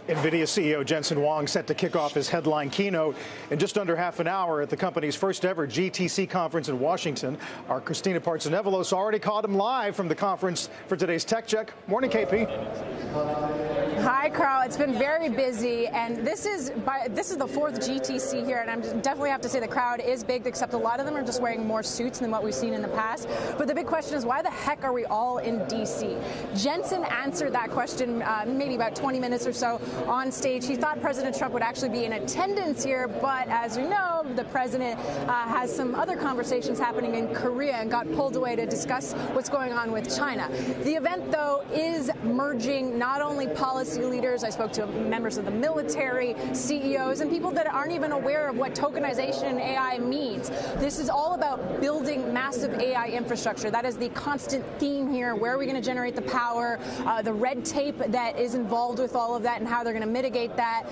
Nvidia CEO Jensen Huang set to kick off his headline keynote in just under half an hour at the company's first ever GTC conference in Washington. Our Christina Partsinevelos already caught him live from the conference for today's Tech Check. Morning, KP. Hi, Carl. It's been very busy, and this is the fourth GTC here, and I definitely have to say the crowd is big, except a lot of them are just wearing more suits than what we've seen in the past. But the big question is, why the heck are we all in D.C.? Jensen answered that question maybe about 20 minutes or so on stage. He thought President Trump would actually be in attendance here, but as we know, the president has some other conversations happening in Korea and got pulled away to discuss what's going on with China. The event, though, is merging not only policy leaders. I spoke to members of the military, CEOs, and people that aren't even aware of what tokenization and AI means. This is all about building massive AI infrastructure. That is the constant theme here. Where are we going to generate the power, the red tape that is involved with all of that, and how they're going to mitigate that.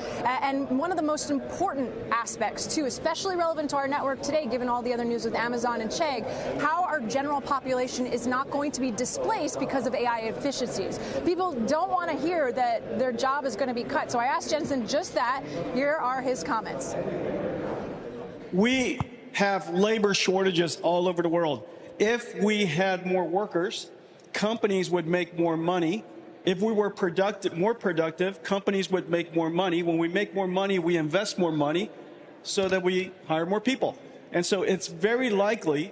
And one of the most important aspects, too, especially relevant to our network today, given all the other news with Amazon and Chegg, how our general population is not going to be displaced because of AI efficiencies. People don't want to hear that their job is going to be cut. So I asked Jensen just that. Here are his comments. We have labor shortages all over the world. If we had more workers, companies would make more money. If we were more productive, companies would make more money. When we make more money, we invest more money so that we hire more people. And so it's very likely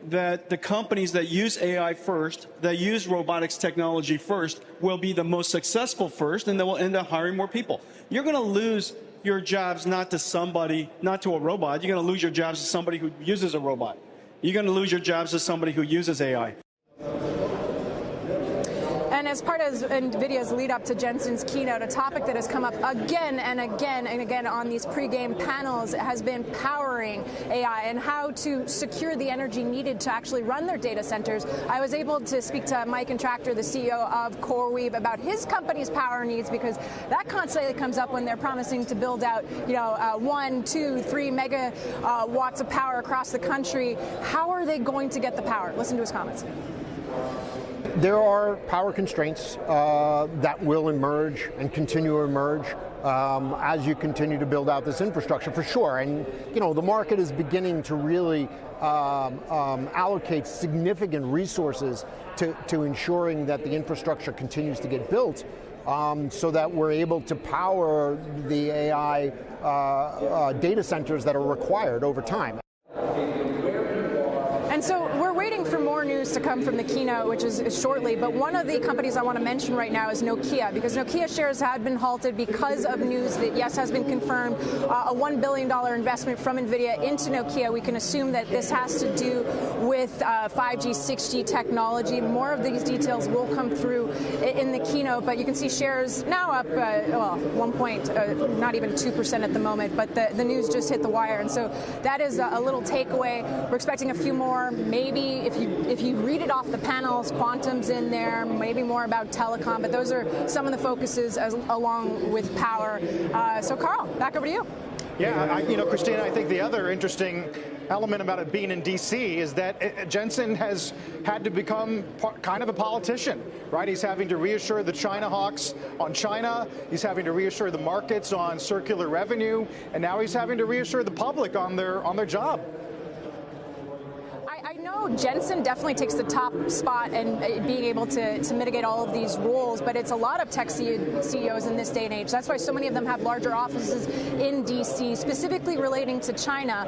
that the companies that use AI first, that use robotics technology first, will be the most successful first, and they will end up hiring more people. You're going to lose your jobs not to somebody, not to a robot. You're going to lose your jobs to somebody who uses a robot. You're going to lose your jobs to somebody who uses AI. And as part of NVIDIA's lead up to Jensen's keynote, a topic that has come up again and again and again on these pregame panels has been powering AI and how to secure the energy needed to actually run their data centers. I was able to speak to Mike Intractor, the CEO of CoreWeave, about his company's power needs, because that constantly comes up when they're promising to build out, 1, 2, 3 megawatts of power across the country. How are they going to get the power? Listen to his comments. There are power constraints that will emerge and continue to emerge as you continue to build out this infrastructure, for sure. And the market is beginning to really allocate significant resources to ensuring that the infrastructure continues to get built, so that we're able to power the AI data centers that are required over time. And so we're waiting for more news to come from the keynote, which is shortly. But one of the companies I want to mention right now is Nokia, because Nokia shares had been halted because of news that, yes, has been confirmed, a $1 billion investment from Nvidia into Nokia. We can assume that this has to do with 5G, 6G technology. More of these details will come through in the keynote, but you can see shares now up, not even 2% at the moment, but the news just hit the wire. And so that is a little takeaway. We're expecting a few more. Maybe if you read it off the panels, quantum's in there, maybe more about telecom, but those are some of the focuses along with power. So Carl, back over to you. Yeah, Christina, I think the other interesting element about it being in D.C. is that Jensen has had to become kind of a politician, right? He's having to reassure the China hawks on China. He's having to reassure the markets on circular revenue, and now he's having to reassure the public on their job. I know Jensen definitely takes the top spot and being able to mitigate all of these roles, but it's a lot of tech CEOs in this day and age. That's why so many of them have larger offices in D.C., specifically relating to China.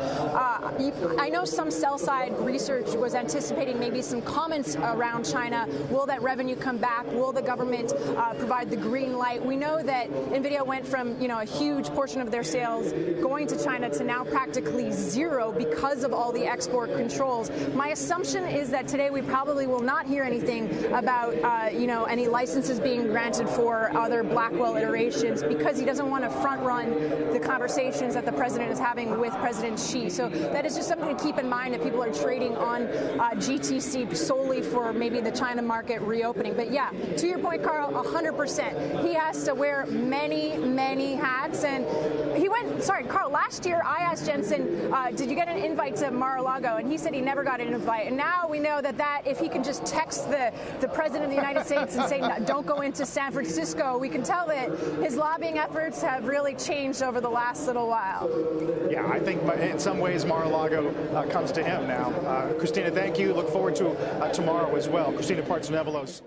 I know some sell-side research was anticipating maybe some comments around China. Will that revenue come back? Will the government provide the green light? We know that NVIDIA went from a huge portion of their sales going to China to now practically zero because of all the export controls. My assumption is that today we probably will not hear anything about any licenses being granted for other Blackwell iterations, because he doesn't want to front run the conversations that the president is having with President Xi. So that is just something to keep in mind, that people are trading on GTC solely for maybe the China market reopening. But yeah, to your point, Carl, 100%. He has to wear many, many hats. And he went, sorry, Carl, last year I asked Jensen, did you get an invite to Mar-a-Lago? And he said he never got an flight. And now we know that if he can just text the President of the United States and say, no, don't go into San Francisco, we can tell that his lobbying efforts have really changed over the last little while. Yeah, I think in some ways Mar-a-Lago comes to him now. Christina, thank you. Look forward to tomorrow as well. Christina Partsinevelos.